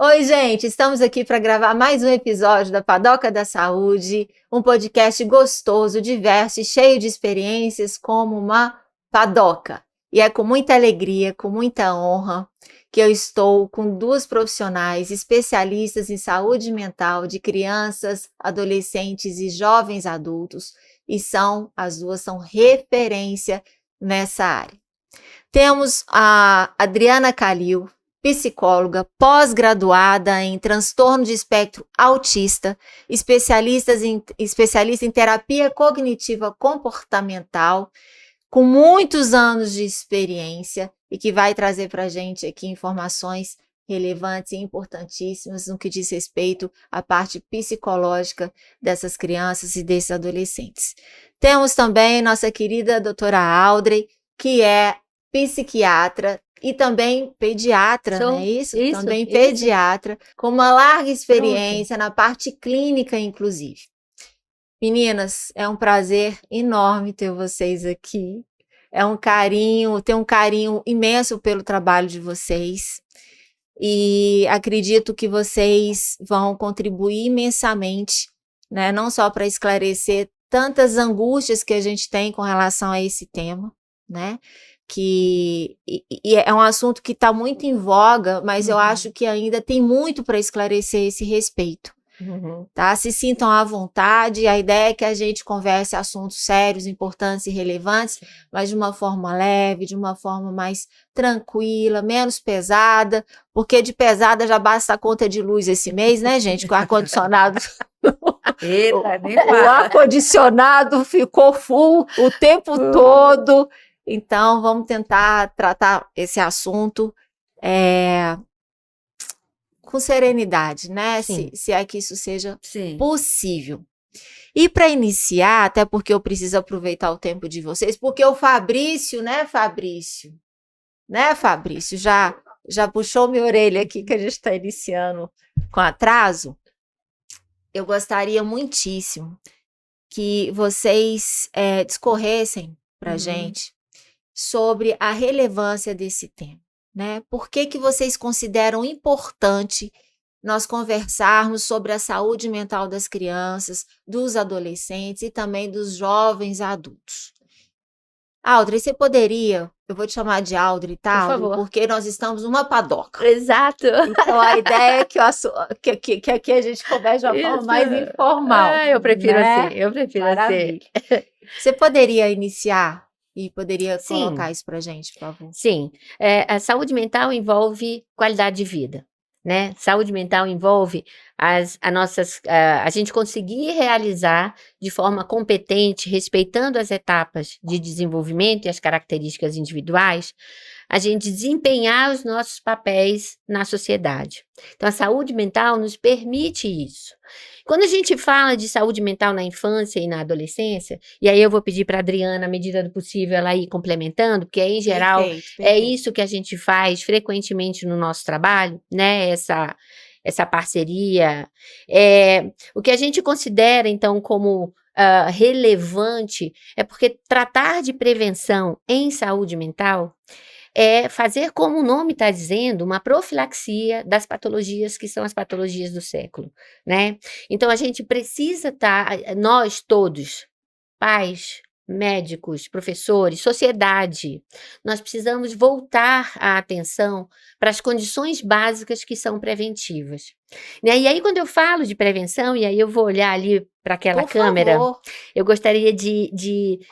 Oi, gente, estamos aqui para gravar mais um episódio da Padoca da Saúde, um podcast gostoso, diverso e cheio de experiências como uma padoca. E é com muita alegria, com muita honra, que eu estou com duas profissionais especialistas em saúde mental de crianças, adolescentes e jovens adultos, e as duas são referência nessa área. Temos a Adriana Calil, psicóloga, pós-graduada em transtorno de espectro autista, especialista em terapia cognitiva comportamental, com muitos anos de experiência e que vai trazer para a gente aqui informações relevantes e importantíssimas no que diz respeito à parte psicológica dessas crianças e desses adolescentes. Temos também nossa querida doutora Audrey, que é psiquiatra e também pediatra, não é isso? Também pediatra, com uma larga experiência na parte clínica, inclusive. Meninas, é um prazer enorme ter vocês aqui. Tenho um carinho imenso pelo trabalho de vocês. E acredito que vocês vão contribuir imensamente, né? Não só para esclarecer tantas angústias que a gente tem com relação a esse tema, né? E é um assunto que está muito em voga, mas eu acho que ainda tem muito para esclarecer esse respeito. Tá? Se sintam à vontade, a ideia é que a gente converse assuntos sérios, importantes e relevantes, mas de uma forma leve, de uma forma mais tranquila, menos pesada, porque de pesada já basta a conta de luz esse mês, né, gente? Com o ar-condicionado. O ar-condicionado ficou full o tempo todo. Então, vamos tentar tratar esse assunto com serenidade, né? Se é que isso seja possível. E para iniciar, até porque eu preciso aproveitar o tempo de vocês, porque o Fabrício, já puxou minha orelha aqui que a gente está iniciando com atraso. Eu gostaria muitíssimo que vocês discorressem para a gente sobre a relevância desse tema, né? Por que vocês consideram importante nós conversarmos sobre a saúde mental das crianças, dos adolescentes e também dos jovens adultos? Audrey, você poderia, eu vou te chamar de Audrey, tá? Por favor. Porque nós estamos numa padoca. Exato. Então a ideia é que aqui a gente converse de uma forma mais informal. Eu prefiro né? assim, eu prefiro Maravilha. assim. Você poderia iniciar e poderia colocar isso para a gente, por favor? Sim, a saúde mental envolve qualidade de vida, né? Saúde mental envolve a gente conseguir realizar de forma competente, respeitando as etapas de desenvolvimento e as características individuais, a gente desempenhar os nossos papéis na sociedade. Então, a saúde mental nos permite isso. Quando a gente fala de saúde mental na infância e na adolescência, e aí eu vou pedir para a Adriana, à medida do possível, ela ir complementando, porque em geral Perfeito. é isso que a gente faz frequentemente no nosso trabalho, né? Essa parceria. O que a gente considera, então, como relevante é porque tratar de prevenção em saúde mental é fazer, como o nome está dizendo, uma profilaxia das patologias que são as patologias do século, né? Então, a gente precisa nós todos, pais, médicos, professores, sociedade, nós precisamos voltar a atenção para as condições básicas que são preventivas. Né? E aí, quando eu falo de prevenção, e aí eu vou olhar ali para aquela câmera, eu gostaria de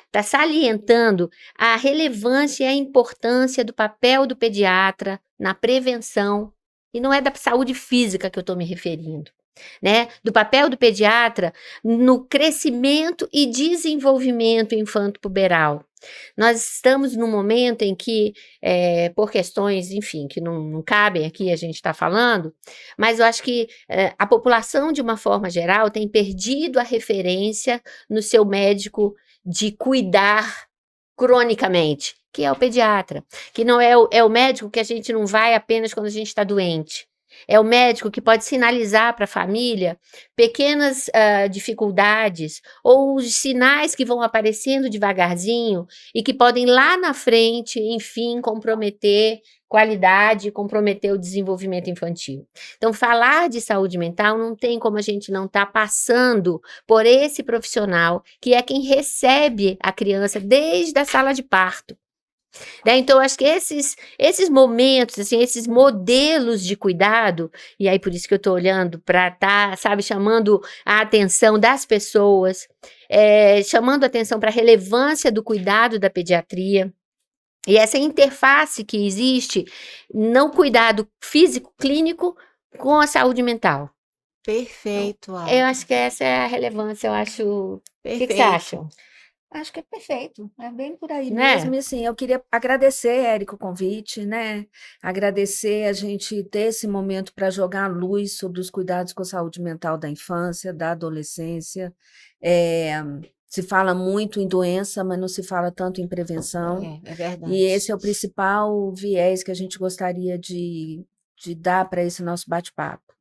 estar salientando a relevância e a importância do papel do pediatra na prevenção, e não é da saúde física que eu estou me referindo. Né, do papel do pediatra no crescimento e desenvolvimento infanto-puberal. Nós estamos num momento em que, por questões, enfim, que não cabem aqui a gente está falando, mas eu acho que a população, de uma forma geral, tem perdido a referência no seu médico de cuidar cronicamente, que é o pediatra, que não é o médico que a gente não vai apenas quando a gente está doente. É o médico que pode sinalizar para a família pequenas dificuldades ou os sinais que vão aparecendo devagarzinho e que podem lá na frente, enfim, comprometer qualidade, comprometer o desenvolvimento infantil. Então, falar de saúde mental não tem como a gente não estar passando por esse profissional que é quem recebe a criança desde a sala de parto. Né? Então, acho que esses momentos, assim, esses modelos de cuidado, e aí por isso que eu estou olhando para estar, sabe, chamando a atenção das pessoas, chamando a atenção para a relevância do cuidado da pediatria, e essa interface que existe no cuidado físico-clínico com a saúde mental. Perfeito, Eu Alda. acho que essa é a relevância, eu acho. O que você Perfeito. acha? Acho que é perfeito, é bem por aí Né? mesmo. E assim, eu queria agradecer, Érico, o convite, né? Agradecer a gente ter esse momento para jogar luz sobre os cuidados com a saúde mental da infância, da adolescência. Se fala muito em doença, mas não se fala tanto em prevenção. É verdade. E esse é o principal viés que a gente gostaria de dar para esse nosso bate-papo.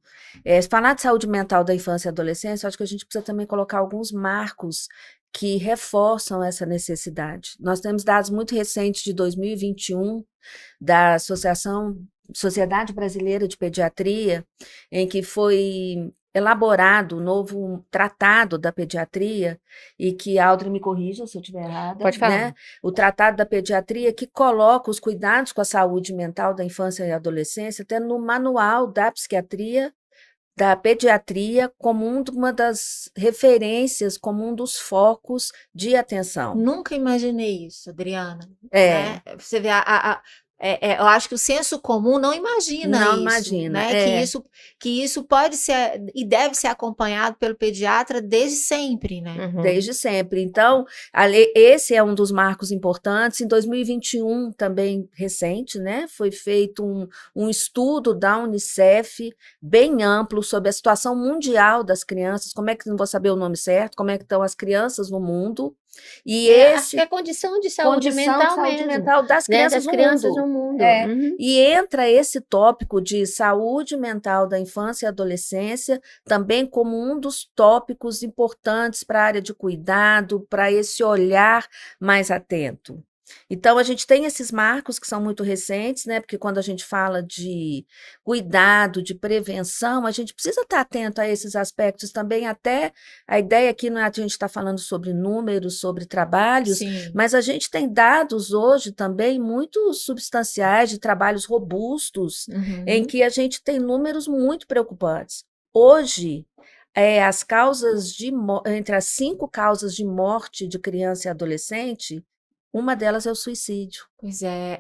Falar de saúde mental da infância e adolescência, eu acho que a gente precisa também colocar alguns marcos que reforçam essa necessidade. Nós temos dados muito recentes de 2021 da Sociedade Brasileira de Pediatria, em que foi elaborado o novo tratado da pediatria, e que, Audrey, me corrija se eu estiver errada. Pode falar. Né? O tratado da pediatria que coloca os cuidados com a saúde mental da infância e adolescência até no manual da psiquiatria, da pediatria, como uma das referências, como um dos focos de atenção. Nunca imaginei isso, Adriana. É. Né? Você vê, eu acho que o senso comum não imagina Não isso, imagina, né? Que isso pode ser e deve ser acompanhado pelo pediatra desde sempre, né? Uhum. Desde sempre. Então, esse é um dos marcos importantes. Em 2021, também recente, né? Foi feito um estudo da Unicef bem amplo sobre a situação mundial das crianças, como é que, não vou saber o nome certo, como é que estão as crianças no mundo. E acho que é condição de saúde mental mesmo, mental das né? crianças, Das crianças no mundo. no mundo. É. Uhum. E entra esse tópico de saúde mental da infância e adolescência também como um dos tópicos importantes para a área de cuidado, para esse olhar mais atento. Então, a gente tem esses marcos que são muito recentes, né? Porque quando a gente fala de cuidado, de prevenção, a gente precisa estar atento a esses aspectos também. Até a ideia aqui não é a gente estar falando sobre números, sobre trabalhos, Sim. mas a gente tem dados hoje também muito substanciais de trabalhos robustos, em que a gente tem números muito preocupantes. Hoje, as causas entre as 5 causas de morte de criança e adolescente, uma delas é o suicídio. Pois é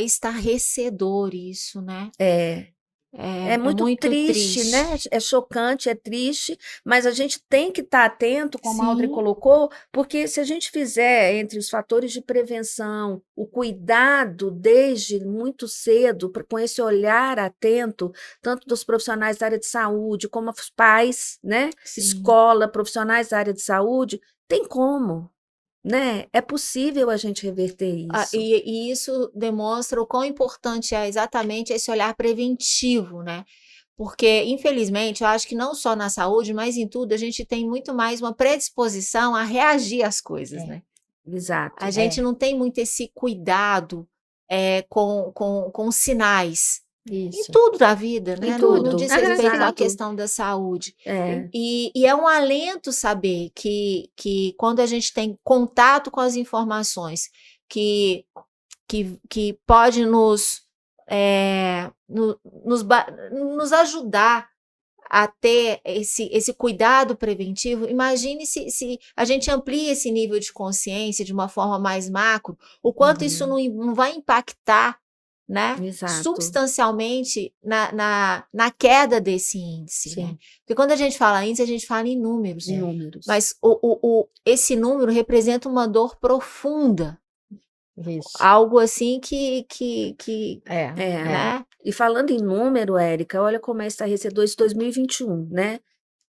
estarrecedor isso, né? É muito triste, né? É chocante, é triste, mas a gente tem que estar atento, como a Audrey colocou, porque se a gente fizer entre os fatores de prevenção, o cuidado desde muito cedo, com esse olhar atento, tanto dos profissionais da área de saúde, como os pais, né? Sim. Escola, profissionais da área de saúde, tem como. Né? É possível a gente reverter isso. E isso demonstra o quão importante é exatamente esse olhar preventivo, né? Porque, infelizmente, eu acho que não só na saúde, mas em tudo, a gente tem muito mais uma predisposição a reagir às coisas, né? Exato. A gente não tem muito esse cuidado com sinais. Isso. Em tudo da vida, né? Em tudo. Não diz respeito à Exato. questão da saúde. E é um alento saber que quando a gente tem contato com as informações que pode nos ajudar a ter esse cuidado preventivo. Imagine se a gente amplia esse nível de consciência de uma forma mais macro, o quanto isso não vai impactar, né, substancialmente na queda desse índice. Né? Porque quando a gente fala índice, a gente fala em números. Mas esse número representa uma dor profunda. Isso. Algo assim que né? E falando em número, Érica, olha como é estarrecedor esse 2021, né?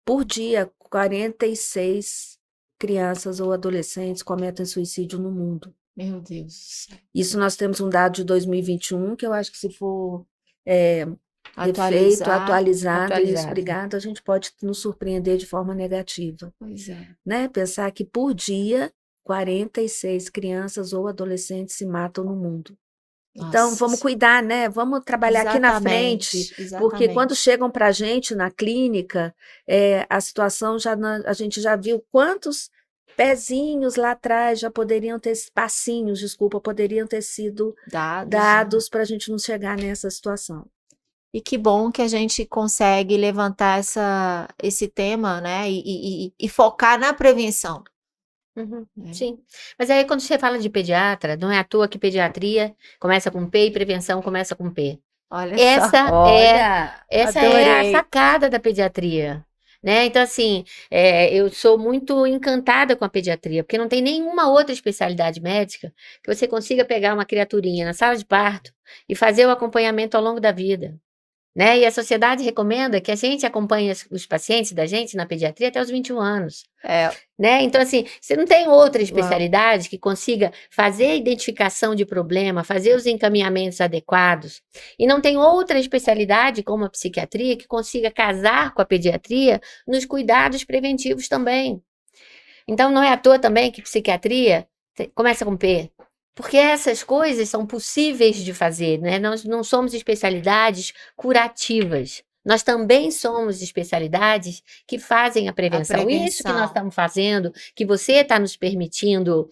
Por dia, 46 crianças ou adolescentes cometem suicídio no mundo. Meu Deus. Isso nós temos um dado de 2021, que eu acho que se for refeito, Atualizar. atualizado, isso, Atualizado. obrigado, a gente pode nos surpreender de forma negativa, Pois é. né? Pensar que por dia 46 crianças ou adolescentes se matam no mundo. Então, vamos Nossa, cuidar, né? Vamos trabalhar aqui na frente, exatamente, porque quando exatamente. chegam para a gente na clínica, a situação a gente já viu quantos pezinhos lá atrás já poderiam ter, passinhos, desculpa, poderiam ter sido Dados. dados para a gente não chegar nessa situação. E que bom que a gente consegue levantar esse tema, né? E focar na prevenção. Né? Sim. Mas aí quando você fala de pediatra, não é à toa que pediatria começa com P e prevenção começa com P. Olha Essa só. Olha, essa é a adorei. sacada da pediatria, né? Então, assim, eu sou muito encantada com a pediatria, porque não tem nenhuma outra especialidade médica que você consiga pegar uma criaturinha na sala de parto e fazer o acompanhamento ao longo da vida, né? E a sociedade recomenda que a gente acompanhe os pacientes da gente na pediatria até os 21 anos. Né? Então, assim, você não tem outra especialidade que consiga fazer a identificação de problema, fazer os encaminhamentos adequados, e não tem outra especialidade, como a psiquiatria, que consiga casar com a pediatria nos cuidados preventivos também. Então, não é à toa também que psiquiatria começa com P, porque essas coisas são possíveis de fazer, né? Nós não somos especialidades curativas. Nós também somos especialidades que fazem a prevenção. Isso que nós estamos fazendo, que você está nos permitindo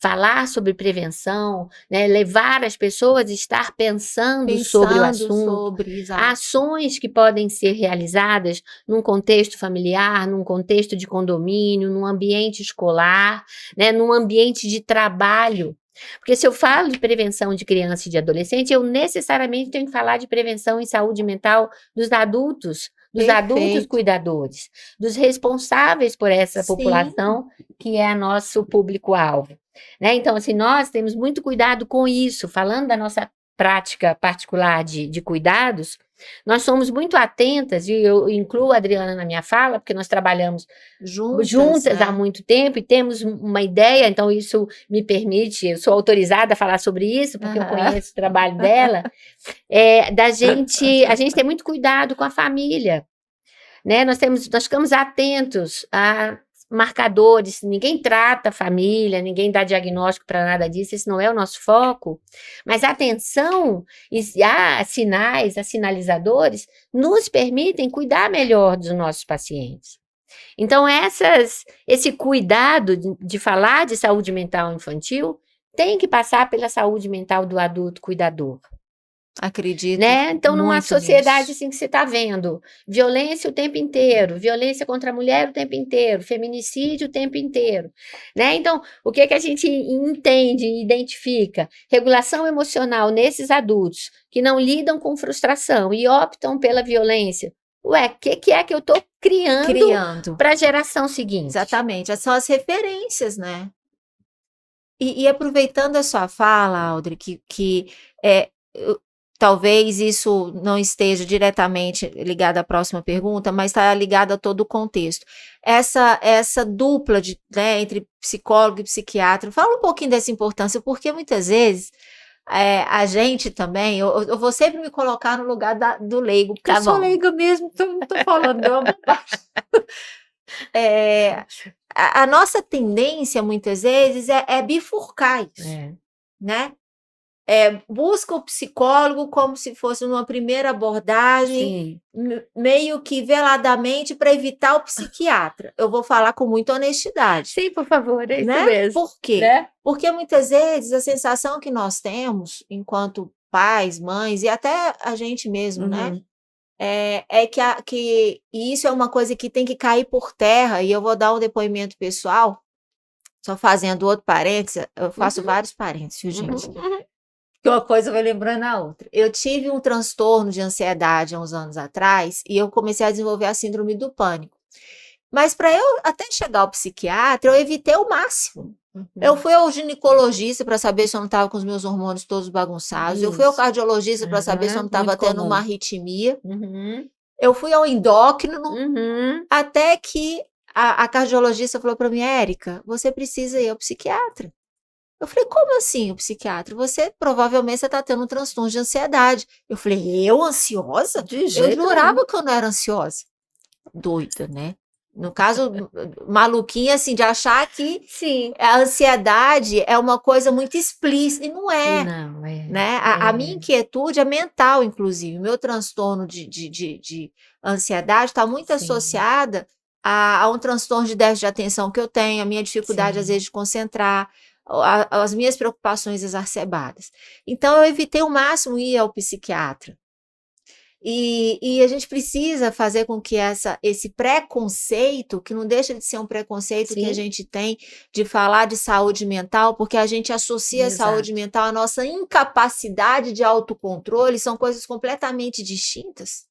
falar sobre prevenção, né? Levar as pessoas a estar pensando sobre o assunto, ações que podem ser realizadas num contexto familiar, num contexto de condomínio, num ambiente escolar, né? Num ambiente de trabalho. Porque se eu falo de prevenção de criança e de adolescente, eu necessariamente tenho que falar de prevenção em saúde mental dos adultos cuidadores, dos responsáveis por essa população que é nosso público-alvo. Né? Então, assim, nós temos muito cuidado com isso, falando da nossa prática particular de cuidados, nós somos muito atentas, e eu incluo a Adriana na minha fala, porque nós trabalhamos juntas há muito tempo e temos uma ideia, então isso me permite, eu sou autorizada a falar sobre isso, porque eu conheço o trabalho dela, a gente tem muito cuidado com a família, né? Nós ficamos atentos a marcadores, ninguém trata a família, ninguém dá diagnóstico para nada disso, esse não é o nosso foco, mas a atenção a sinais, a sinalizadores, nos permitem cuidar melhor dos nossos pacientes. Então, esse cuidado de falar de saúde mental infantil tem que passar pela saúde mental do adulto cuidador. Acredito. Né? Então, numa sociedade assim que você está vendo, violência o tempo inteiro, violência contra a mulher o tempo inteiro, feminicídio o tempo inteiro. Né? Então, o que a gente entende e identifica? Regulação emocional nesses adultos que não lidam com frustração e optam pela violência. Ué, o que é que eu estou criando para a geração seguinte? Exatamente, são as referências, né? E aproveitando a sua fala, Audrey, que talvez isso não esteja diretamente ligado à próxima pergunta, mas está ligado a todo o contexto. Essa dupla né, entre psicólogo e psiquiatra, fala um pouquinho dessa importância, porque muitas vezes a gente também, eu vou sempre me colocar no lugar do leigo, porque eu sou leiga mesmo, então não estou falando de uma a nossa tendência, muitas vezes, é bifurcar isso, né? Busca o psicólogo como se fosse numa primeira abordagem, meio que veladamente para evitar o psiquiatra. Eu vou falar com muita honestidade. Sim, por favor, é isso né? mesmo. Por quê? Né? Porque muitas vezes a sensação que nós temos, enquanto pais, mães, e até a gente mesmo, né? Que isso é uma coisa que tem que cair por terra, e eu vou dar um depoimento pessoal, só fazendo outro parênteses, eu faço vários parênteses, gente. Que uma coisa vai lembrando a outra. Eu tive um transtorno de ansiedade há uns anos atrás e eu comecei a desenvolver a síndrome do pânico. Mas para eu até chegar ao psiquiatra, eu evitei o máximo. Eu fui ao ginecologista para saber se eu não estava com os meus hormônios todos bagunçados. Eu fui ao cardiologista para saber se eu não estava tendo uma arritmia. Eu fui ao endócrino, até que a cardiologista falou para mim, Érica, você precisa ir ao psiquiatra. Eu falei, como assim, o psiquiatra? Provavelmente você está tendo um transtorno de ansiedade. Eu falei, eu ansiosa? De Eu jeito nenhum. jurava que eu não era ansiosa. Doida, né? No caso, maluquinha, assim, de achar que Sim. a ansiedade é uma coisa muito explícita, e não é, Não, né? A minha inquietude é mental, inclusive. O meu transtorno de ansiedade está muito Sim. associada a um transtorno de déficit de atenção que eu tenho, a minha dificuldade, às Sim. vezes, de concentrar, as minhas preocupações exacerbadas. Então, eu evitei ao máximo ir ao psiquiatra. E a gente precisa fazer com que esse preconceito, que não deixa de ser um preconceito que a Sim. gente tem de falar de saúde mental, porque a gente associa a saúde Exato. mental à nossa incapacidade de autocontrole, são coisas completamente distintas.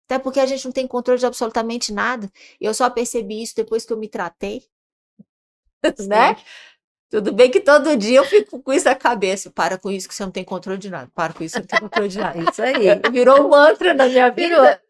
Até porque a gente não tem controle de absolutamente nada. Eu só percebi isso depois que eu me tratei, né? Sim. Tudo bem que todo dia eu fico com isso na cabeça. Para com isso que você não tem controle de nada. Para com isso que você não tem controle de nada. Isso aí. Virou um mantra na minha Virou vida.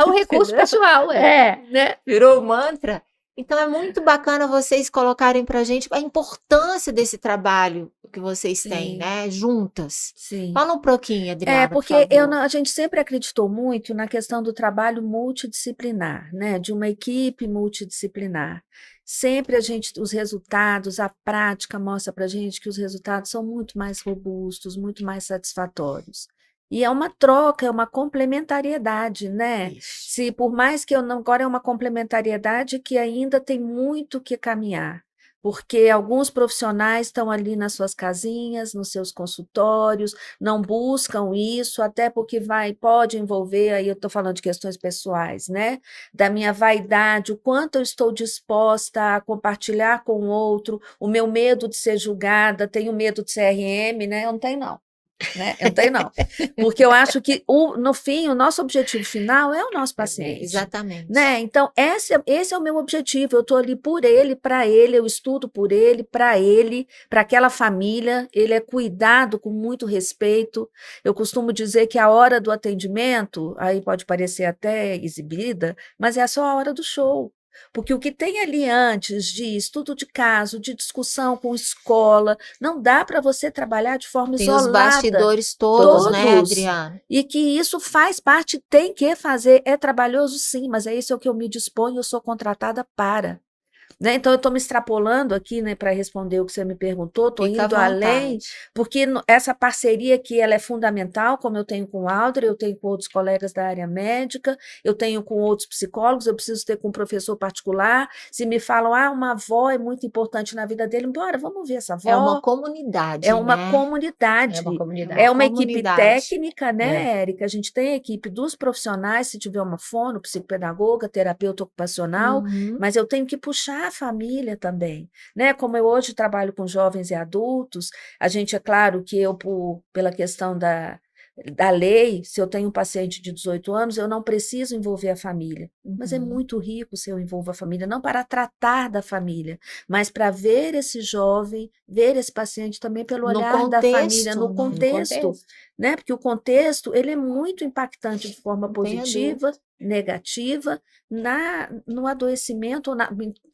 o recurso pessoal, né? Virou um mantra. Então é muito bacana vocês colocarem pra gente a importância desse trabalho que vocês têm, Sim, né? Juntas. sim. Fala um pouquinho, Adriana, por Porque favor. a gente sempre acreditou muito na questão do trabalho multidisciplinar, né? De uma equipe multidisciplinar. Sempre os resultados, a prática mostra para a gente que os resultados são muito mais robustos, muito mais satisfatórios. E é uma troca, é uma complementariedade, né? Isso. Se por mais que eu não, agora é uma complementariedade que ainda tem muito que caminhar. Porque alguns profissionais estão ali nas suas casinhas, nos seus consultórios, não buscam isso, até porque pode envolver, aí eu estou falando de questões pessoais, né? Da minha vaidade, o quanto eu estou disposta a compartilhar com o outro, o meu medo de ser julgada, tenho medo de CRM, né? Eu não tenho, não. Né? Eu não tenho, não. Porque eu acho que, no fim, o nosso objetivo final é o nosso paciente. Exatamente. Né? Então, esse é o meu objetivo. Eu estou ali por ele, para ele, eu estudo por ele, para aquela família. Ele é cuidado com muito respeito. Eu costumo dizer que a hora do atendimento, aí pode parecer até exibida, mas é só a hora do show. Porque o que tem ali antes de estudo de caso, de discussão com escola, não dá para você trabalhar de forma Tem os isolada. bastidores todos, né, Adriana? E que isso faz parte, tem que fazer. É trabalhoso, sim, mas é isso que eu me disponho, eu sou contratada para. Né? Então, eu estou me extrapolando aqui, né, para responder o que você me perguntou, estou Fica à indo além, vontade. porque essa parceria aqui ela é fundamental, como eu tenho com o Aldre, eu tenho com outros colegas da área médica, eu tenho com outros psicólogos, eu preciso ter com um professor particular. Se me falam, uma avó é muito importante na vida dele, bora, vamos ver essa avó. É uma comunidade, É uma né? comunidade. É uma comunidade. É uma equipe técnica, né, É. Érica? A gente tem a equipe dos profissionais, se tiver uma fono, psicopedagoga, terapeuta ocupacional, Uhum. mas eu tenho que puxar a família também, né? Como eu hoje trabalho com jovens e adultos, a gente, é claro que eu, pela questão da lei, se eu tenho um paciente de 18 anos, eu não preciso envolver a família. Mas é Uhum. muito rico se eu envolvo a família, não para tratar da família, mas para ver esse jovem, ver esse paciente também pelo No olhar da família, contexto, no né? contexto, né? Porque o contexto, ele é muito impactante de forma Não tenha positiva, negativa, no adoecimento,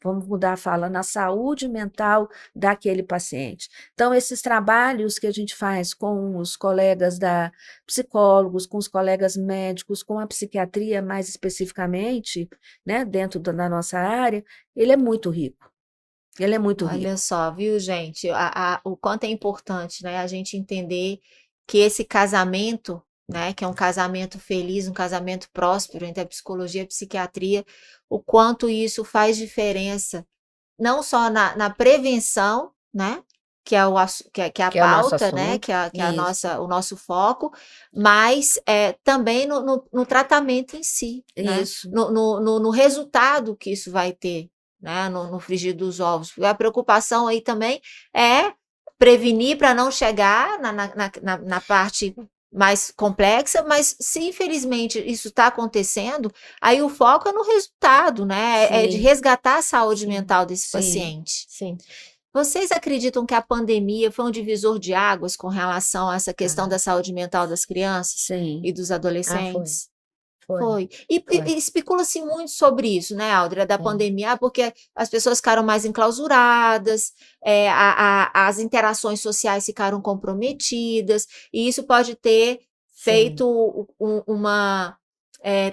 vamos mudar a fala, na saúde mental daquele paciente. Então, esses trabalhos que a gente faz com os colegas psicólogos, com os colegas médicos, com a psiquiatria mais especificamente, né, dentro da nossa área, ele é muito rico. Ele é muito rico. Olha só, viu, gente? O quanto é importante, né, a gente entender que esse casamento, né, que é um casamento feliz, um casamento próspero entre a psicologia e a psiquiatria, o quanto isso faz diferença, não só na prevenção, né, que é que é a Que é o nosso pauta, né, assunto. que é Isso. o nosso foco, mas também no tratamento em si, né, Isso. no resultado que isso vai ter, né, no frigir dos ovos. A preocupação aí também é prevenir para não chegar na parte mais complexa, mas se infelizmente isso está acontecendo, aí o foco é no resultado, né? É de Sim. resgatar a saúde Sim. mental desse Sim. paciente. Sim. Vocês acreditam que a pandemia foi um divisor de águas com relação a essa questão da saúde mental das crianças Sim. e dos adolescentes? Foi. E especula-se muito sobre isso, né, Aldria, da pandemia, porque as pessoas ficaram mais enclausuradas, as interações sociais ficaram comprometidas, e isso pode ter feito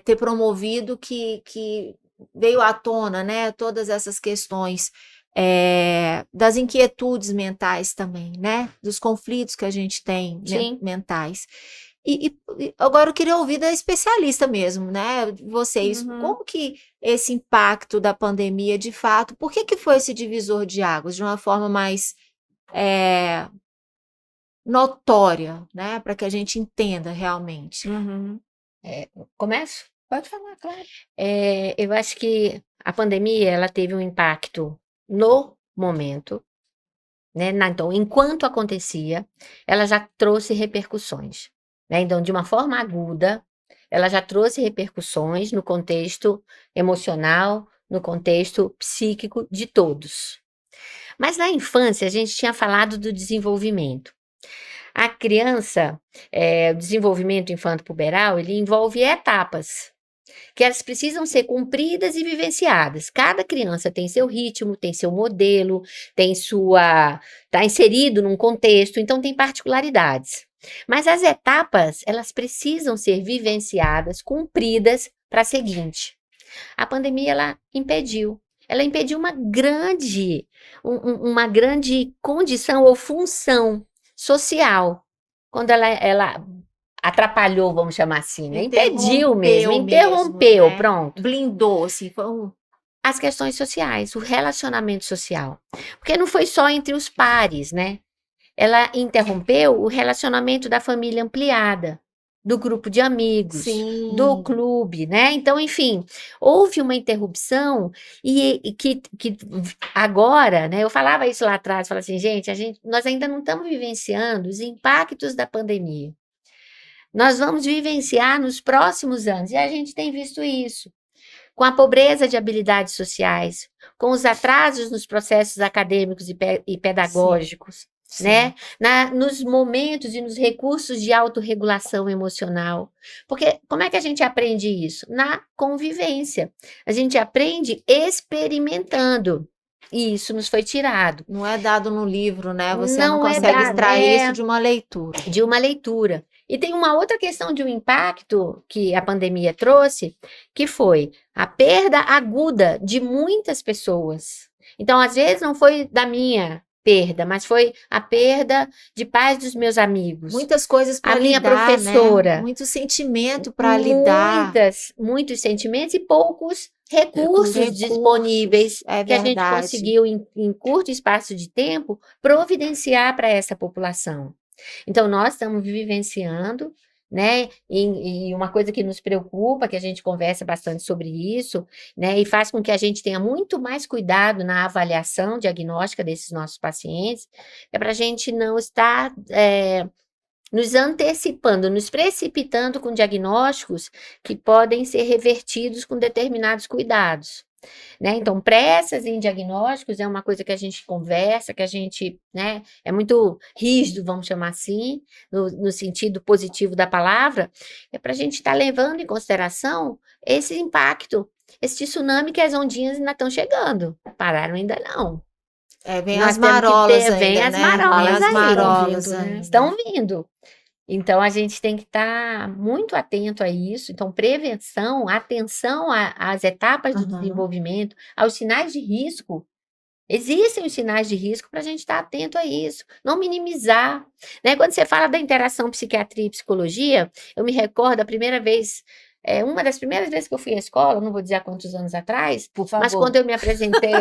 ter promovido que veio à tona, né, todas essas questões das inquietudes mentais também, né, dos conflitos que a gente tem mentais. E agora eu queria ouvir da especialista mesmo, né, vocês, como que esse impacto da pandemia, de fato, por que foi esse divisor de águas, de uma forma mais notória, né, para que a gente entenda realmente? Começo? Pode falar, claro. Eu acho que a pandemia, ela teve um impacto no momento, né? Então, enquanto acontecia, ela já trouxe repercussões, né? Então, de uma forma aguda, ela já trouxe repercussões no contexto emocional, no contexto psíquico de todos. Mas na infância, a gente tinha falado do desenvolvimento. A criança, o desenvolvimento infanto-puberal, ele envolve etapas, que elas precisam ser cumpridas e vivenciadas. Cada criança tem seu ritmo, tem seu modelo, está inserido num contexto, então tem particularidades. Mas as etapas, elas precisam ser vivenciadas, cumpridas para a seguinte. A pandemia, ela impediu uma grande condição ou função social, quando ela atrapalhou, vamos chamar assim, né? Impediu mesmo, interrompeu, né? pronto. Blindou, assim, as questões sociais, o relacionamento social. Porque não foi só entre os pares, né? Ela interrompeu o relacionamento da família ampliada, do grupo de amigos, do clube, né? Então, enfim, houve uma interrupção e que agora, né? Eu falava isso lá atrás, falava assim, nós ainda não estamos vivenciando os impactos da pandemia. Nós vamos vivenciar nos próximos anos, e a gente tem visto isso, com a pobreza de habilidades sociais, com os atrasos nos processos acadêmicos e pedagógicos, né? Nos momentos e nos recursos de autorregulação emocional. Porque como é que a gente aprende isso? Na convivência. A gente aprende experimentando. E isso nos foi tirado. Não é dado no livro, né? Você não consegue extrair isso de uma leitura. De uma leitura. E tem uma outra questão de um impacto que a pandemia trouxe, que foi a perda aguda de muitas pessoas. Então, às vezes, não foi da minha perda, mas foi a perda de pais dos meus amigos. Muitas coisas para lidar, minha professora. Né? Muito sentimento para lidar. Muitos sentimentos e poucos recursos disponíveis que a gente conseguiu, em curto espaço de tempo, providenciar para essa população. Então, nós estamos vivenciando, né? E uma coisa que nos preocupa, que a gente conversa bastante sobre isso, né? E faz com que a gente tenha muito mais cuidado na avaliação diagnóstica desses nossos pacientes, é para a gente não estar nos antecipando, nos precipitando com diagnósticos que podem ser revertidos com determinados cuidados. Né? Então, pressas em diagnósticos é uma coisa que a gente conversa, que a gente, né, é muito rígido, vamos chamar assim, no sentido positivo da palavra, é para a gente estar levando em consideração esse impacto, esse tsunami que as ondinhas ainda estão chegando, pararam ainda não. Vem as marolas ainda, vem as né? marolas as marolas ainda, ainda. Estão vindo. Então, a gente tem que estar muito atento a isso. Então, prevenção, atenção às etapas do desenvolvimento, aos sinais de risco. Existem os sinais de risco para a gente estar atento a isso, não minimizar. Né? Quando você fala da interação psiquiatria e psicologia, eu me recordo a primeira vez, uma das primeiras vezes que eu fui à escola, não vou dizer há quantos anos atrás, por favor. Mas quando eu me apresentei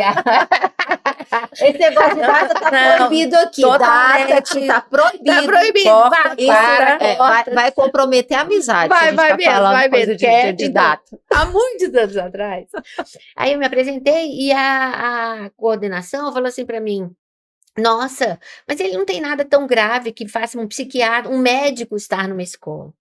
Esse negócio de data tá proibido aqui. Data que tá proibido. Tá proibido. Vai comprometer a amizade. Vai mesmo. De data. Há muitos anos atrás. Aí eu me apresentei e a coordenação falou assim para mim, Nossa, mas ele não tem nada tão grave que faça um psiquiatra, um médico estar numa escola.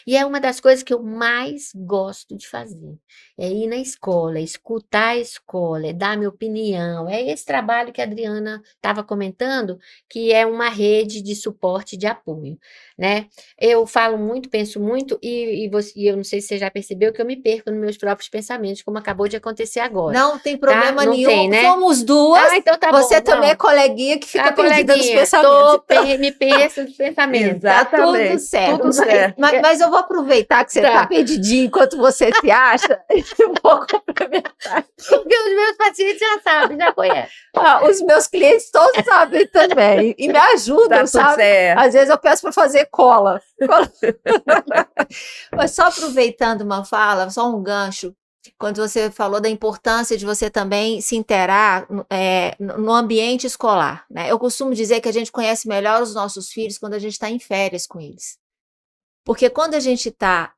E é uma das coisas que eu mais gosto de fazer. É ir na escola, é escutar a escola, é dar minha opinião. É esse trabalho que a Adriana estava comentando, que é uma rede de suporte e de apoio, né? Eu falo muito, penso muito, e eu não sei se você já percebeu que eu me perco nos meus próprios pensamentos, como acabou de acontecer agora, Não tem tá? problema Não nenhum. tem, né? Somos duas. Ah, então tá Você bom, também é não. coleguinha que fica A perdida nos coleguinha, pensamentos. me penso nos pensamentos. Tá tudo Exatamente. certo. Tudo certo. Mas eu vou aproveitar que você tá Tá. perdidinha enquanto você se acha. Eu vou complementar. Porque os meus pacientes já sabem, já conhecem. Os meus clientes todos sabem também. E me ajudam, Tá tudo sabe? certo. Às vezes eu peço para fazer cola. Mas só aproveitando uma fala, só um gancho, quando você falou da importância de você também se interar no ambiente escolar, né? Eu costumo dizer que a gente conhece melhor os nossos filhos quando a gente está em férias com eles. Porque quando a gente está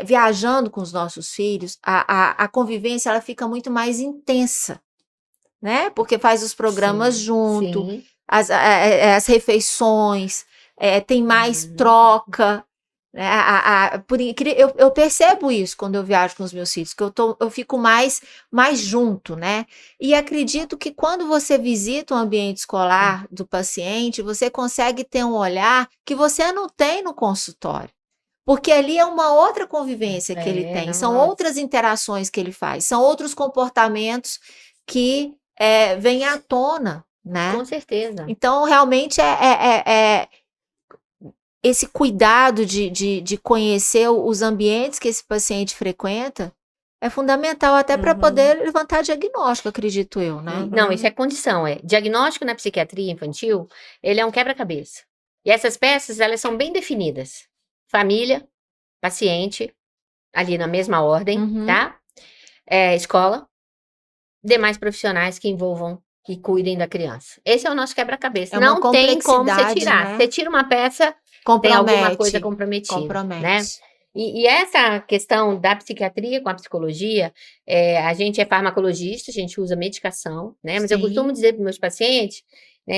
viajando com os nossos filhos, a convivência ela fica muito mais intensa, né? Porque faz os programas Sim, junto, sim. as refeições, tem mais troca. Né? Eu percebo isso quando eu viajo com os meus filhos, que eu fico mais junto, né? E acredito que quando você visita o ambiente escolar do paciente, você consegue ter um olhar que você não tem no consultório. Porque ali é uma outra convivência que ele tem, são nossa. outras interações que ele faz, são outros comportamentos que vêm à tona, né? Com certeza. Então, realmente, esse cuidado de conhecer os ambientes que esse paciente frequenta é fundamental até para poder levantar diagnóstico, acredito eu, né? Não, isso é condição, diagnóstico na psiquiatria infantil, ele é um quebra-cabeça. E essas peças, elas são bem definidas. Família, paciente, ali na mesma ordem, tá? Escola, demais profissionais que envolvam, que cuidem da criança. Esse é o nosso quebra-cabeça. É uma Não tem como você complexidade, tirar. né? Você tira uma peça, tem alguma coisa comprometida, né? Compromete. E essa questão da psiquiatria com a psicologia, a gente é farmacologista, a gente usa medicação, né? Mas eu Sim. costumo dizer para meus pacientes, né,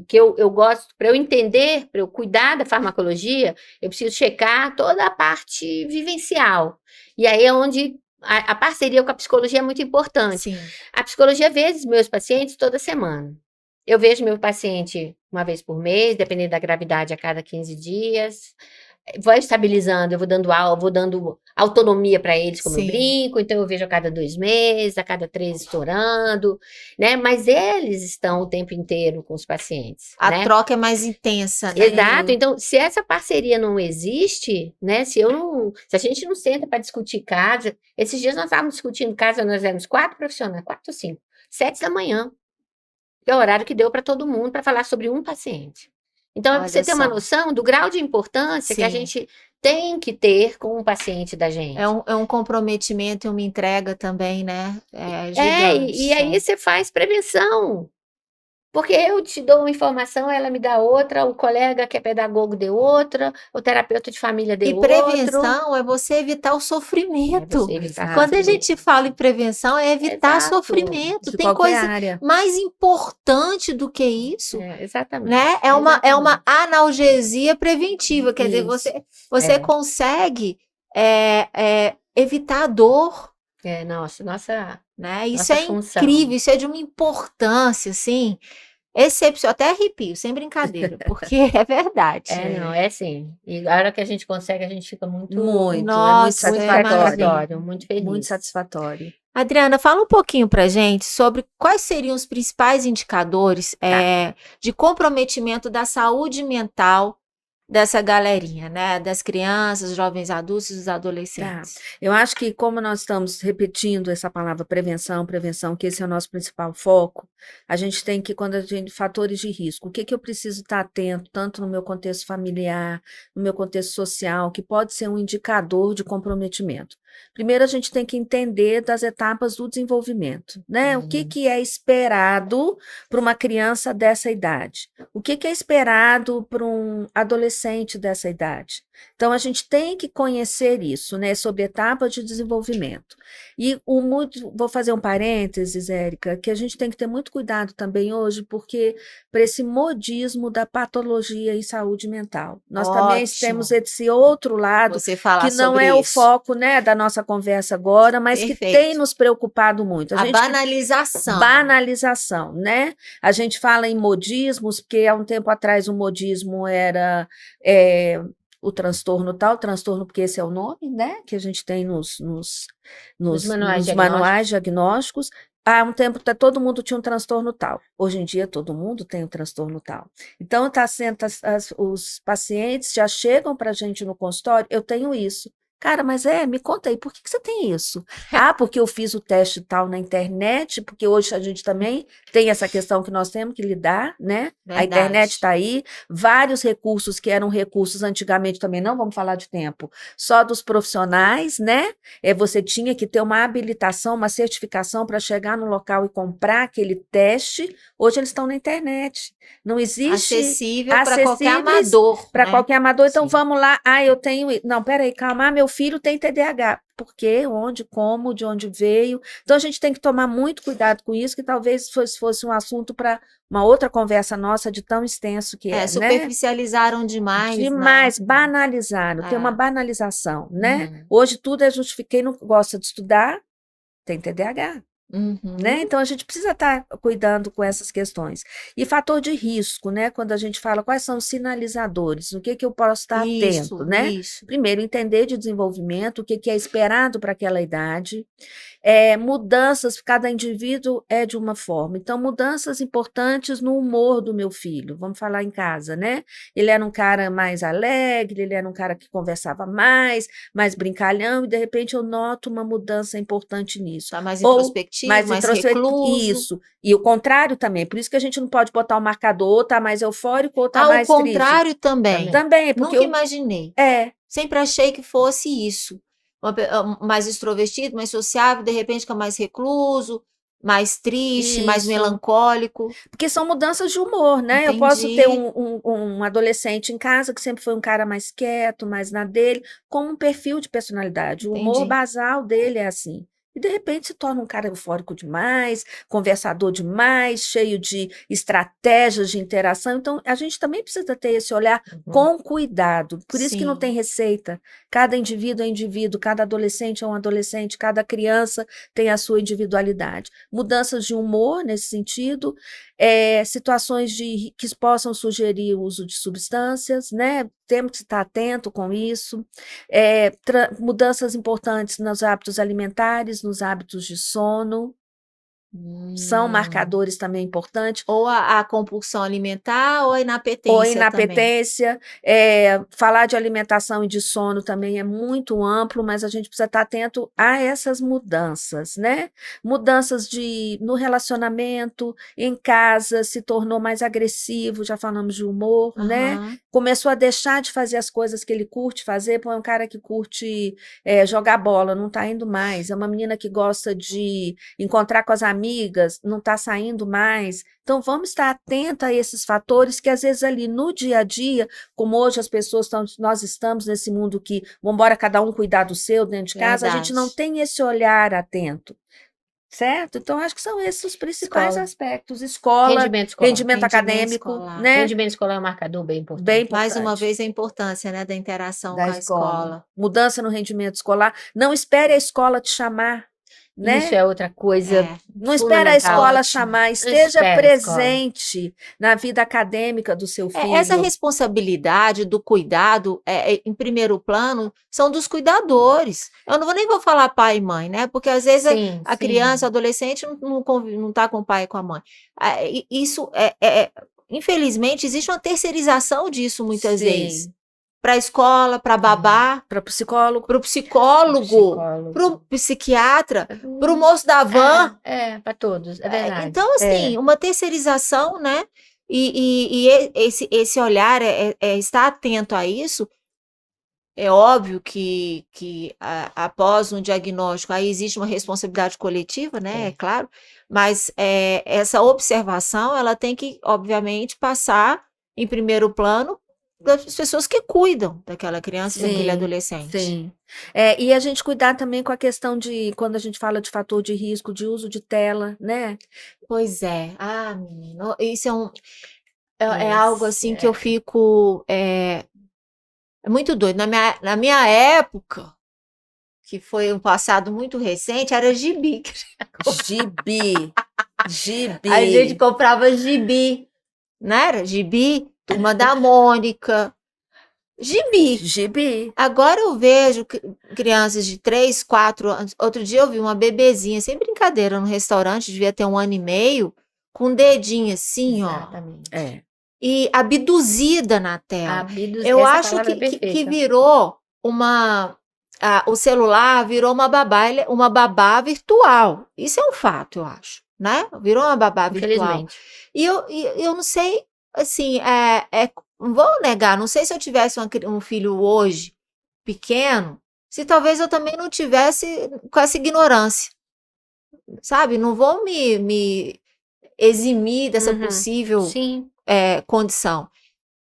que eu gosto, para eu entender, para eu cuidar da farmacologia, eu preciso checar toda a parte vivencial. E aí é onde a parceria com a psicologia é muito importante. Sim. A psicologia vê os meus pacientes toda semana. Eu vejo meu paciente uma vez por mês, dependendo da gravidade, a cada 15 dias. Vai estabilizando, eu vou dando aula, vou dando autonomia para eles, como eu Sim. brinco, então eu vejo a cada 2 meses, a cada 3 estourando, né? Mas eles estão o tempo inteiro com os pacientes, A né? troca é mais intensa, né? Exato, então se essa parceria não existe, né? Se a gente não senta para discutir casa, esses dias nós estávamos discutindo casa, nós éramos 4 profissionais, 4 ou 5, 7 da manhã, que é o horário que deu para todo mundo para falar sobre um paciente. Então, é para você Olha ter uma só. noção do grau de importância que a Sim. gente tem que ter com o paciente da gente. É um comprometimento e uma entrega também, né? E Gigante. aí você faz prevenção. Porque eu te dou uma informação, ela me dá outra, o colega que é pedagogo deu outra, o terapeuta de família E deu outro. prevenção é você evitar o sofrimento. você evitar Exato. Quando a sofrimento. gente fala em prevenção, é evitar Exato. sofrimento. De Tem qualquer coisa área. mais importante do que isso, Exatamente. né? É uma Exatamente. analgesia preventiva. Quer dizer, Isso. você consegue evitar a dor, Nossa, né? Isso nossa é função. incrível, isso é de uma importância, assim, excepcional. Até arrepio, sem brincadeira, porque é verdade. Não, é assim. E a hora que a gente consegue, a gente fica muito, Muito, Nossa, é muito muito imagino. satisfatório, muito feliz. Muito satisfatório. Adriana, fala um pouquinho pra gente sobre quais seriam os principais indicadores de comprometimento da saúde mental dessa galerinha, né? Das crianças, jovens adultos e dos adolescentes. Eu acho que como nós estamos repetindo essa palavra prevenção, que esse é o nosso principal foco, a gente tem que, quando a gente, fatores de risco, o que eu preciso estar atento, tanto no meu contexto familiar, no meu contexto social, que pode ser um indicador de comprometimento. Primeiro, a gente tem que entender das etapas do desenvolvimento, né? O que é esperado para uma criança dessa idade? O que é esperado para um adolescente dessa idade? Então, a gente tem que conhecer isso, né, sobre etapas de desenvolvimento. E vou fazer um parênteses, Érica, que a gente tem que ter muito cuidado também hoje, porque para esse modismo da patologia em saúde mental. Nós também temos Ótimo esse outro lado, você falar que não sobre é o isso. foco, né, da nossa conversa agora, mas que tem Perfeito. nos preocupado muito. A gente banalização. Banalização, né? A gente fala em modismos, porque há um tempo atrás o modismo era o transtorno tal, transtorno porque esse é o nome, né? Que a gente tem nos manuais manuais diagnósticos. Há um tempo todo mundo tinha um transtorno tal. Hoje em dia todo mundo tem um transtorno tal. Então tá sendo os pacientes já chegam para a gente no consultório, eu tenho isso. Cara, mas me conta aí, por que você tem isso? Ah, porque eu fiz o teste tal na internet, porque hoje a gente também tem essa questão que nós temos que lidar, né? A internet Verdade. está aí, vários recursos que eram recursos antigamente também, não vamos falar de tempo, só dos profissionais, né? Você tinha que ter uma habilitação, uma certificação para chegar no local e comprar aquele teste. Hoje eles estão na internet. Não existe Acessível para qualquer amador. para né? qualquer amador. Então Sim. vamos lá. Eu tenho. Não, peraí, calma. Meu filho tem TDAH. Por quê? Onde, como, de onde veio? Então a gente tem que tomar muito cuidado com isso, que talvez fosse um assunto para uma outra conversa nossa de tão extenso que né? Superficializaram demais. Demais, banalizaram. Tem uma banalização, né? Hoje tudo é justificado. Quem não gosta de estudar tem TDAH. Né? Então a gente precisa estar cuidando com essas questões. E fator de risco, né? Quando a gente fala quais são os sinalizadores, o que eu posso estar atento, né? Isso. Primeiro, entender de desenvolvimento, o que é esperado para aquela idade. Mudanças, cada indivíduo é de uma forma. Então, mudanças importantes no humor do meu filho. Vamos falar em casa, né? Ele era um cara mais alegre, ele era um cara que conversava mais brincalhão, e de repente eu noto uma mudança importante nisso. Tá mais introspectivo, mais recluso. Isso. E o contrário também. Por isso que a gente não pode botar o marcador, ou tá mais eufórico, ou tá mais triste. O contrário também. Também, porque nunca imaginei. Sempre achei que fosse isso. Mais extrovertido, mais sociável, de repente fica mais recluso, mais triste, mais melancólico. Porque são mudanças de humor, né? Eu posso ter um adolescente em casa que sempre foi um cara mais quieto, mais na dele, com um perfil de personalidade. O humor basal dele é assim. E, de repente, se torna um cara eufórico demais, conversador demais, cheio de estratégias de interação. Então, a gente também precisa ter esse olhar com cuidado. Por isso que não tem receita. Cada indivíduo é indivíduo, cada adolescente é um adolescente, cada criança tem a sua individualidade. Mudanças de humor nesse sentido, situações que possam sugerir o uso de substâncias, né? Temos que estar atento com isso. Mudanças importantes nos hábitos alimentares, nos hábitos de sono. São marcadores também importantes. Ou a compulsão alimentar ou a inapetência. Falar de alimentação e de sono também é muito amplo, mas a gente precisa estar atento a essas mudanças, né? Mudanças no relacionamento, em casa, se tornou mais agressivo, já falamos de humor, né? Começou a deixar de fazer as coisas que ele curte fazer, é um cara que curte jogar bola, não está indo mais. É uma menina que gosta de encontrar com as amigas, não está saindo mais. Então, vamos estar atentos a esses fatores que, às vezes, ali no dia a dia, como hoje as pessoas nós estamos nesse mundo que, vamos embora cada um cuidar do seu dentro de casa, a gente não tem esse olhar atento. Certo? Então, acho que são esses os principais aspectos. Escola, rendimento acadêmico. Né? Rendimento escolar é um marcador bem importante. Mais uma vez, a importância, né, da interação com a escola. Mudança no rendimento escolar. Não espere a escola te chamar. Né? Isso é outra coisa. Não espera a escola chamar, esteja presente na vida acadêmica do seu filho. Essa responsabilidade do cuidado, em primeiro plano, são dos cuidadores. Eu nem vou falar pai e mãe, né? Porque às vezes a criança, o adolescente não está com o pai e com a mãe. Isso infelizmente, existe uma terceirização disso muitas vezes. Para a escola, para babá, para o psicólogo, para o psiquiatra, para o moço da van. Para todos, é verdade. Então, assim, uma terceirização, né? E esse olhar, estar atento a isso. É óbvio que após um diagnóstico, aí existe uma responsabilidade coletiva, né? É claro, mas essa observação, ela tem que, obviamente, passar em primeiro plano das pessoas que cuidam daquela criança e daquele Sim, adolescente. sim. E a gente cuidar também com a questão de, quando a gente fala de fator de risco, de uso de tela, né? Pois é. Ah, menino, isso é Esse, algo assim que eu fico. É muito doido. Na minha época, que foi um passado muito recente, era gibi. Gibi. A gente Gibi. comprava gibi, não era? Gibi, Turma da Mônica, gibi. Gibi. Agora eu vejo crianças de 3, 4 anos. Outro dia eu vi uma bebezinha, sem brincadeira, no restaurante, devia ter 1 ano e meio, com um dedinho assim, ó, Exatamente. e abduzida na tela. Eu Essa acho palavra é que perfeita. virou o celular virou uma babá virtual. Isso é um fato, eu acho, né? Virou uma babá virtual. Infelizmente. E eu não sei, assim, não vou negar, não sei se eu tivesse um filho hoje, pequeno, se talvez eu também não tivesse com essa ignorância, sabe? Não vou me eximir dessa Uhum. possível Sim. condição.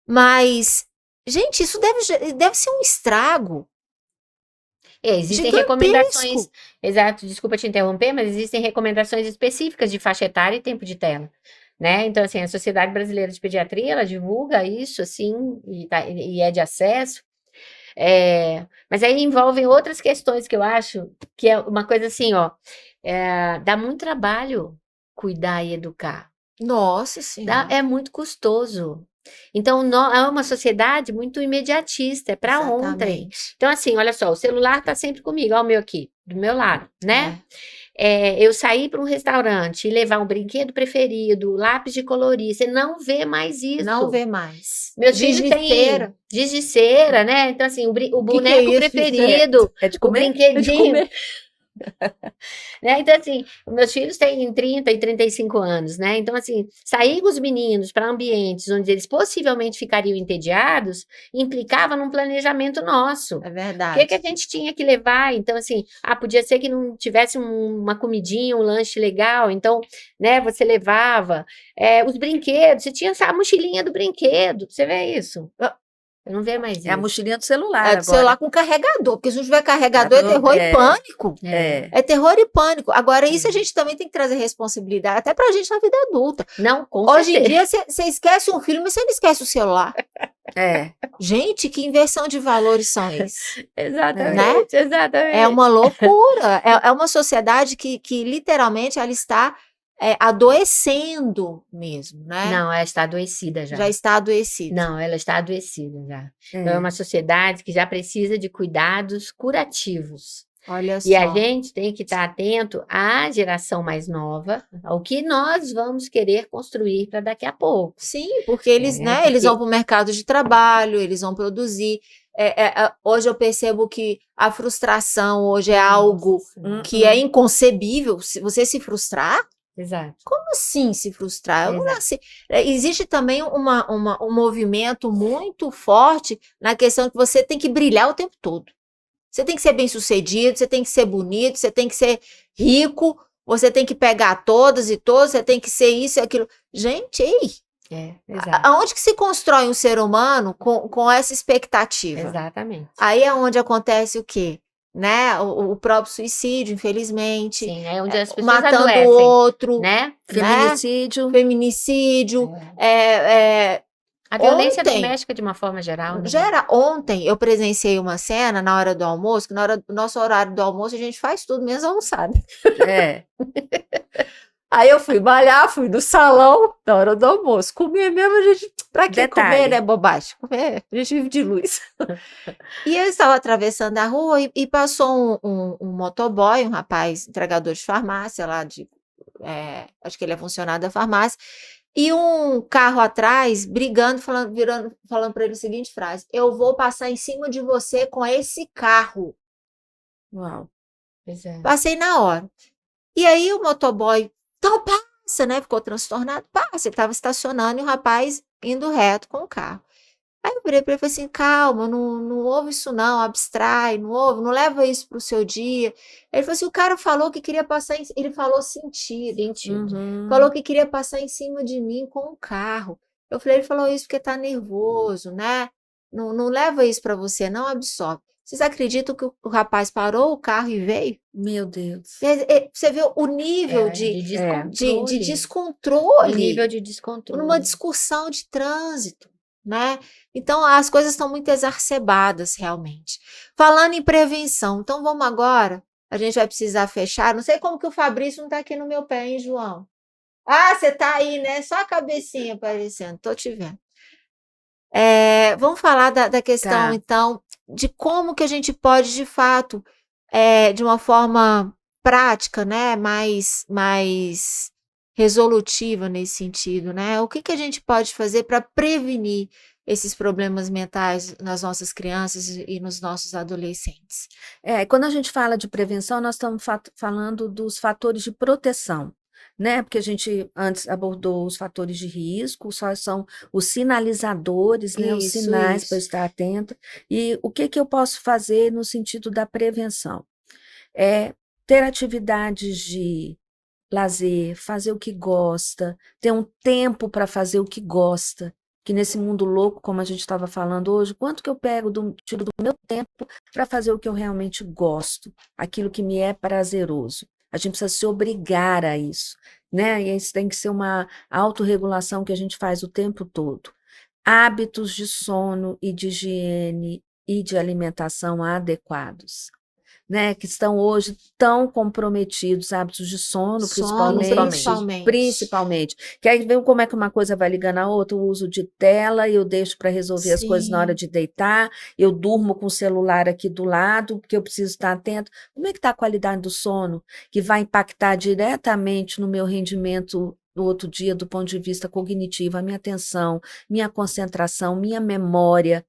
Mas, gente, isso deve ser um estrago Existem gigantesco. recomendações, exato, desculpa te interromper, mas existem recomendações específicas de faixa etária e tempo de tela, né? Então, assim, a Sociedade Brasileira de Pediatria, ela divulga isso, assim, e é de acesso, mas aí envolvem outras questões que eu acho que é uma coisa assim, ó, dá muito trabalho cuidar e educar. Nossa Senhora. É muito custoso. Então, é uma sociedade muito imediatista, é para ontem. Exatamente. Então, assim, olha só, o celular está sempre comigo, olha o meu aqui, do meu lado, né? É. Eu sair para um restaurante e levar um brinquedo preferido, lápis de colorir, você não vê mais isso. Não vê mais. Meus Giz filhos de têm cera. giz de cera, né? Então, assim, o Que é boneco isso, giz de cera? preferido, É de o comer? brinquedinho. Né? Então, assim, meus filhos têm 30 e 35 anos, né? Então, assim, sair com os meninos para ambientes onde eles possivelmente ficariam entediados implicava num planejamento nosso. É O que verdade. a gente tinha que levar? Então, assim, podia ser que não tivesse uma comidinha, um lanche legal, então, né, você levava os brinquedos, você tinha a mochilinha do brinquedo, você vê isso? Eu não vejo mais isso. É a mochilinha do celular É do agora. celular com carregador, porque se não tiver carregador é terror e pânico. É terror e pânico. Agora, isso a gente também tem que trazer responsabilidade, até pra gente na vida adulta. Não, com Hoje em certeza. dia, você esquece um filho, mas você não esquece o celular. Gente, que inversão de valores são esses? Exatamente, exatamente. É uma loucura. É uma sociedade que literalmente ela está adoecendo mesmo, né? Não, ela está adoecida já. Já está adoecida. Não, ela está adoecida já. Então, é uma sociedade que já precisa de cuidados curativos. Olha só. E a gente tem que estar atento à geração mais nova, ao que nós vamos querer construir para daqui a pouco. Sim, porque eles, eles vão para o mercado de trabalho, eles vão produzir. Hoje eu percebo que a frustração hoje é algo que é inconcebível. Se você se frustrar, exato. Como assim se frustrar? Eu não nasci. Existe também um movimento muito forte na questão que você tem que brilhar o tempo todo. Você tem que ser bem-sucedido, você tem que ser bonito, você tem que ser rico, você tem que pegar todas e todos, você tem que ser isso e aquilo. Gente, exato. aonde que se constrói um ser humano com essa expectativa? Exatamente. Aí é onde acontece o quê? Né? O próprio suicídio, infelizmente. Sim, é onde as pessoas matando adoecem, o outro, né? Feminicídio. A violência doméstica de uma forma geral. Né? Ontem eu presenciei uma cena na hora do almoço, que na hora do nosso horário do almoço a gente faz tudo, menos almoçar. Aí eu fui malhar, fui no salão na hora do almoço. Comer mesmo, a gente. Pra que comer, né? Bobagem. Comer, a gente vive de luz. E eu estava atravessando a rua e passou um motoboy, um rapaz entregador de farmácia lá acho que ele é funcionário da farmácia. E um carro atrás, brigando, falando para ele a seguinte frase: eu vou passar em cima de você com esse carro. Uau. Passei na hora. E aí o motoboy, então passa, né? Ficou transtornado. Passa, ele estava estacionando e o rapaz indo reto com o carro. Aí eu virei para ele e falei assim: calma, não ouve isso não, abstrai, não leva isso para o seu dia. Ele falou assim: o cara falou que queria passar, ele falou sentido. Falou que queria passar em cima de mim com o carro. Eu falei: ele falou isso porque tá nervoso, né? não leva isso para você, não absorve. Vocês acreditam que o rapaz parou o carro e veio? Meu Deus. Você vê o nível de de descontrole. descontrole O nível de descontrole. numa discussão de trânsito, né? Então, as coisas estão muito exacerbadas, realmente. Falando em prevenção, então vamos agora, a gente vai precisar fechar. Não sei como que o Fabrício não está aqui no meu pé, hein, João? Ah, você está aí, né? Só a cabecinha aparecendo, estou te vendo. Vamos falar da questão, Tá. então, de como que a gente pode, de fato, de uma forma prática, né, mais resolutiva nesse sentido, né? O que que a gente pode fazer para prevenir esses problemas mentais nas nossas crianças e nos nossos adolescentes? Quando a gente fala de prevenção, nós estamos falando dos fatores de proteção, né? Porque a gente antes abordou os fatores de risco, só são os sinalizadores, né? Os Isso, sinais para isso. estar atento. E o que que eu posso fazer no sentido da prevenção? É ter atividades de lazer, fazer o que gosta, ter um tempo para fazer o que gosta. Que nesse mundo louco, como a gente estava falando hoje, quanto que eu tiro do meu tempo para fazer o que eu realmente gosto, aquilo que me é prazeroso. A gente precisa se obrigar a isso, né? E isso tem que ser uma autorregulação que a gente faz o tempo todo. Hábitos de sono e de higiene e de alimentação adequados, né, que estão hoje tão comprometidos, hábitos de sono, Sono, principalmente. Que aí vê como é que uma coisa vai ligando a outra, o uso de tela, eu deixo para resolver as coisas na hora Sim. de deitar, eu durmo com o celular aqui do lado, porque eu preciso estar atento. Como é que está a qualidade do sono, que vai impactar diretamente no meu rendimento no outro dia, do ponto de vista cognitivo, a minha atenção, minha concentração, minha memória.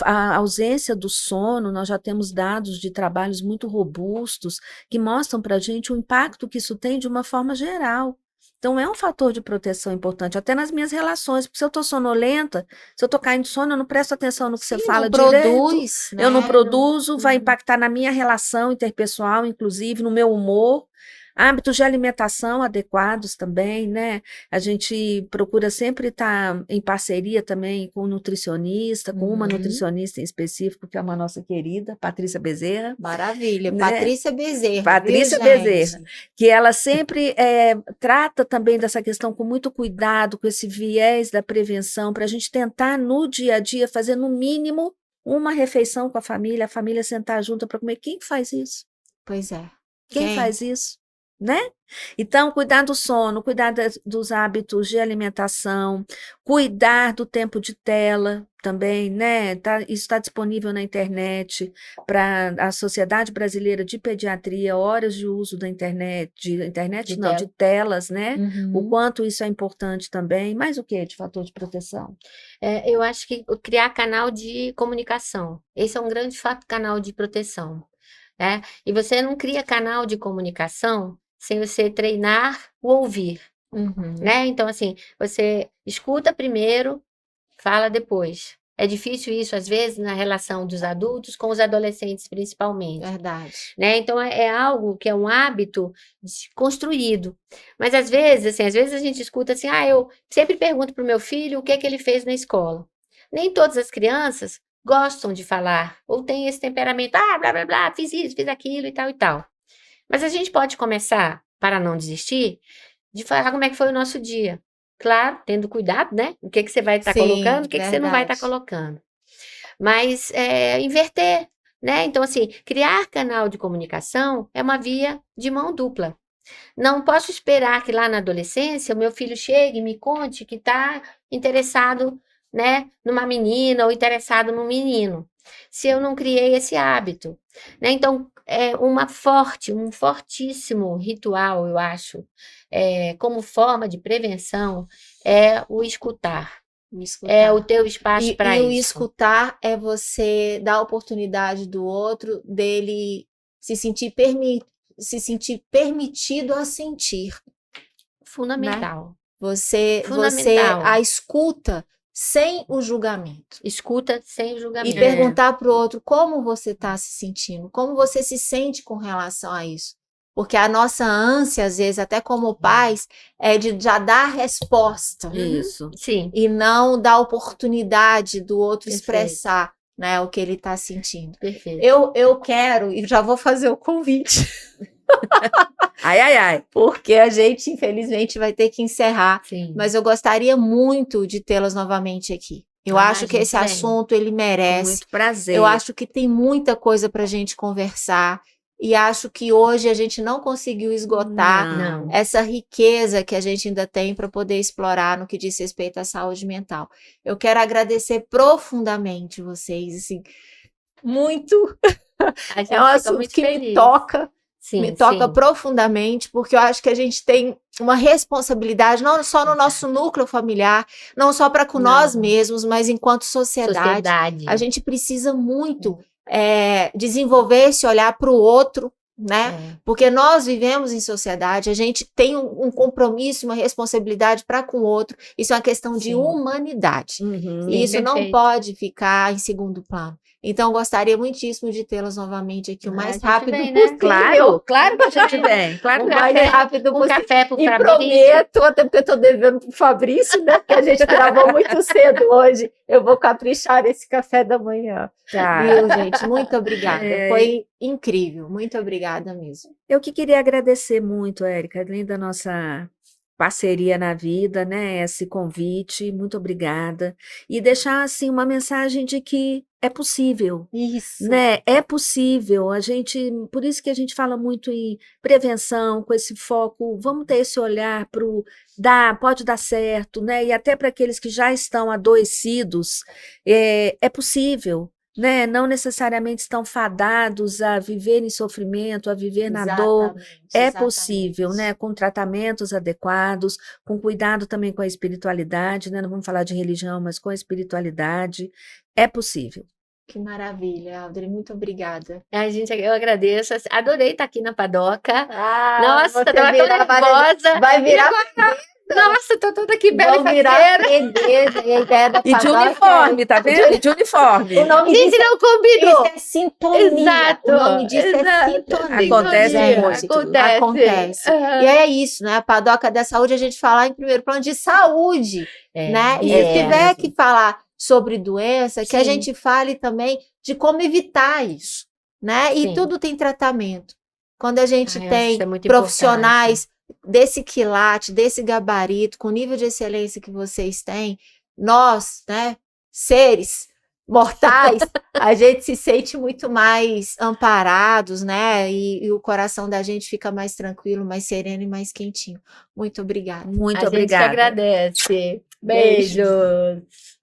A ausência do sono, nós já temos dados de trabalhos muito robustos que mostram para a gente o impacto que isso tem de uma forma geral. Então, é um fator de proteção importante, até nas minhas relações, porque se eu estou sonolenta, se eu estou caindo de sono, eu não presto atenção no que você Sim, fala não direito, produz, eu não né? produzo, vai impactar na minha relação interpessoal, inclusive, no meu humor. Hábitos de alimentação adequados também, né? A gente procura sempre estar em parceria também com o nutricionista, com uma nutricionista em específico, que é uma nossa querida, Patrícia Bezerra, Maravilha. né? Patrícia Bezerra, viu, Patrícia Bezerra, gente? que ela sempre trata também dessa questão com muito cuidado, com esse viés da prevenção, para a gente tentar no dia a dia fazer no mínimo uma refeição com a família sentar junto para comer. Quem faz isso? Pois é. Quem faz isso? Né? Então, cuidar do sono, cuidar dos hábitos de alimentação, cuidar do tempo de tela também, né? Isso está disponível na internet para a Sociedade Brasileira de Pediatria, horas de uso da internet, de telas, né? O Uhum. quanto isso é importante também. Mais o que de fator de proteção? Eu acho que criar canal de comunicação. Esse é um grande canal de proteção, né? E você não cria canal de comunicação sem você treinar o ouvir, Uhum. né? Então, assim, você escuta primeiro, fala depois. É difícil isso, às vezes, na relação dos adultos com os adolescentes, principalmente, Verdade. né? Então, é algo que é um hábito construído. Mas, às vezes a gente escuta assim, eu sempre pergunto para o meu filho o que é que ele fez na escola. Nem todas as crianças gostam de falar, ou têm esse temperamento, blá, blá, blá, fiz isso, fiz aquilo e tal e tal. Mas a gente pode começar, para não desistir, de falar como é que foi o nosso dia. Claro, tendo cuidado, né? O que você vai estar colocando, o que você não vai estar colocando. Mas inverter, né? Então, assim, criar canal de comunicação é uma via de mão dupla. Não posso esperar que lá na adolescência o meu filho chegue e me conte que está interessado, né, numa menina ou interessado num menino, se eu não criei esse hábito, né? Então, um fortíssimo ritual, eu acho, como forma de prevenção, é o escutar. É o teu espaço para E o isso. escutar é você dar a oportunidade do outro, dele se sentir permitido a sentir. Fundamental. Né? Você Fundamental. a escuta sem o julgamento. Escuta sem o julgamento. E perguntar para o outro como você está se sentindo, como você se sente com relação a isso. Porque a nossa ânsia, às vezes, até como pais, é de já dar a resposta Isso. Sim, e não dar oportunidade do outro Perfeito. expressar, né, o que ele está sentindo. perfeito. Eu quero, e já vou fazer o convite, Ai, ai, ai. porque a gente, infelizmente, vai ter que encerrar, Sim. mas eu gostaria muito de tê-las novamente aqui. Eu Ah, acho que gente, esse vem. assunto, ele Com merece. muito prazer. Eu acho que tem muita coisa para a gente conversar, e acho que hoje a gente não conseguiu esgotar Não. essa riqueza que a gente ainda tem para poder explorar no que diz respeito à saúde mental. Eu quero agradecer profundamente vocês, assim, muito. A gente É um fica assunto muito que me feliz. toca Sim, sim. profundamente, porque eu acho que a gente tem uma responsabilidade, não só no nosso núcleo familiar, não só para com nós Não. mesmos, mas enquanto sociedade. Sociedade. A gente precisa muito desenvolver esse olhar para o outro, né? É. Porque nós vivemos em sociedade, a gente tem um compromisso, uma responsabilidade para com o outro. Isso é uma questão de Sim. humanidade. Uhum. E isso não perfeito. pode ficar em segundo plano. Então, gostaria muitíssimo de tê-las novamente aqui o Ah, a mais gente rápido vem, né? possível. Claro, claro que a gente vem. Claro O que mais vem. rápido Um possível. café pro E Fabrício. prometo, até porque eu estou devendo pro Fabrício, né? Porque a gente gravou muito cedo hoje. Eu vou caprichar nesse café da manhã. Tá. Viu, gente? Muito obrigada. É. Foi incrível. Muito obrigada mesmo. Eu que queria agradecer muito, Érica, além da nossa parceria na vida, né? Esse convite, muito obrigada. E deixar, assim, uma mensagem de que é possível, Isso. né? É possível. Por isso que a gente fala muito em prevenção, com esse foco, vamos ter esse olhar para o pode dar certo, né? E até para aqueles que já estão adoecidos, é possível. Né? Não necessariamente estão fadados a viver em sofrimento, a viver na dor. É possível, né? Com tratamentos adequados, com cuidado também com a espiritualidade, né? Não vamos falar de religião, mas com a espiritualidade. É possível. Que maravilha, Audrey. Muito obrigada. Eu agradeço. Adorei estar aqui na Padoca. Ah, Nossa, você tava virar toda nervosa. Vai virar Nossa, tô toda aqui bela e Vão virar faceira. freguesa. E a ideia da E de Padoca uniforme, tá vendo? E de uniforme. O nome Gente, disso não combinou. é sintonia. Exato, O nome disso exato. é sintonia. Acontece gente. muito. Acontece. Aham. E é isso, né? A Padoca da Saúde, a gente falar em primeiro plano de saúde, né? E se tiver que falar sobre doença, que a Sim. gente fale também de como evitar isso, né? E Sim. tudo tem tratamento. Quando a gente Eu acho tem isso é muito profissionais desse quilate, desse gabarito, com o nível de excelência que vocês têm, nós, né, seres mortais, a gente se sente muito mais amparados, né? E o coração da gente fica mais tranquilo, mais sereno e mais quentinho. Muito obrigada. Muito A gente que obrigada. agradece. Beijo. Beijos.